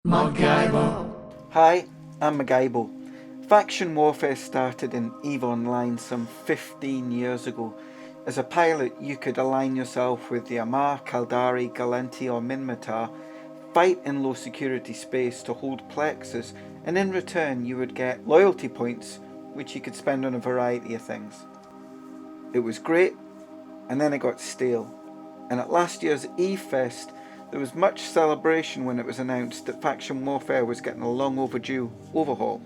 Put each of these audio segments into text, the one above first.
MacGybo. Hi, I'm MacGybo. Faction warfare started in EVE Online some 15 years ago. As a pilot, you could align yourself with the Amarr, Caldari, Gallente or Minmatar, fight in low security space to hold plexus, and in return you would get loyalty points, which you could spend on a variety of things. It was great, and then it got stale. And at last year's EVE Fest, there was much celebration when it was announced that faction warfare was getting a long overdue overhaul.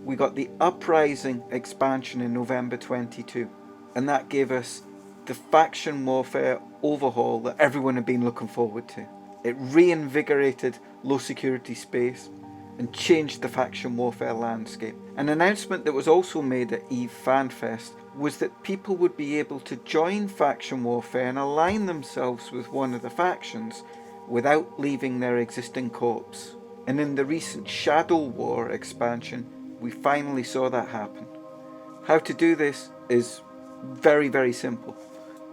We got the Uprising expansion in November 22, and that gave us the faction warfare overhaul that everyone had been looking forward to. It reinvigorated low security space and changed the faction warfare landscape. An announcement that was also made at EVE FanFest was that people would be able to join faction warfare and align themselves with one of the factions without leaving their existing corps. And in the recent Shadow War expansion, we finally saw that happen. How to do this is very simple.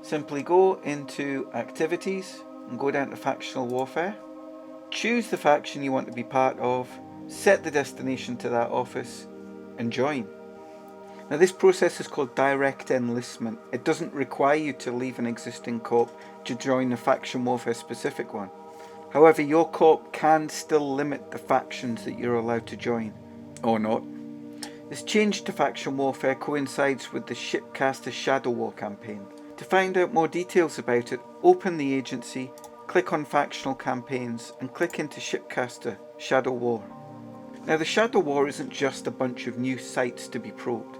Simply go into activities and go down to factional warfare. Choose the faction you want to be part of, set the destination to that office and join. Now this process is called direct enlistment. It doesn't require you to leave an existing corp to join a faction warfare specific one. However, your corp can still limit the factions that you're allowed to join, or not. This change to faction warfare coincides with the Shipcaster Shadow War campaign. To find out more details about it, open the agency, click on factional campaigns and click into Shipcaster Shadow War. Now the Shadow War isn't just a bunch of new sites to be probed.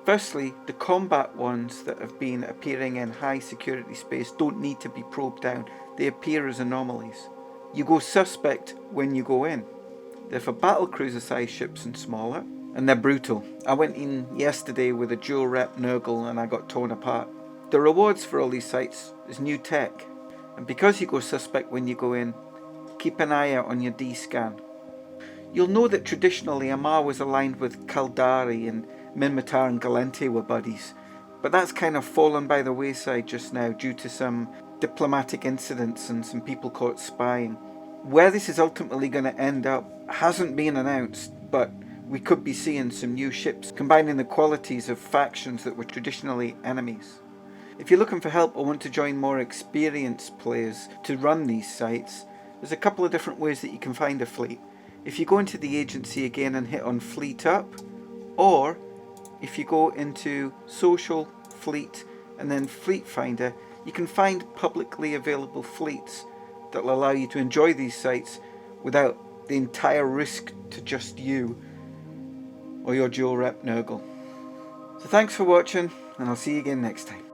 Firstly, the combat ones that have been appearing in high security space don't need to be probed down, they appear as anomalies. You go suspect when you go in. They're for battlecruiser sized ships and smaller, and they're brutal. I went in yesterday with a dual rep Nurgle and I got torn apart. The rewards for all these sites is new tech, and because you go suspect when you go in, keep an eye out on your D-scan. You'll know that traditionally Amarr was aligned with Caldari and Minmatar and Gallente were buddies, but that's kind of fallen by the wayside just now due to some diplomatic incidents and some people caught spying. Where this is ultimately going to end up hasn't been announced, but we could be seeing some new ships combining the qualities of factions that were traditionally enemies. If you're looking for help or want to join more experienced players to run these sites, there's a couple of different ways that you can find a fleet. If you go into the agency again and hit on Fleet Up, or if you go into Social, Fleet and then Fleet Finder, you can find publicly available fleets that will allow you to enjoy these sites without the entire risk to just you or your dual rep Nurgle. So thanks for watching, and I'll see you again next time.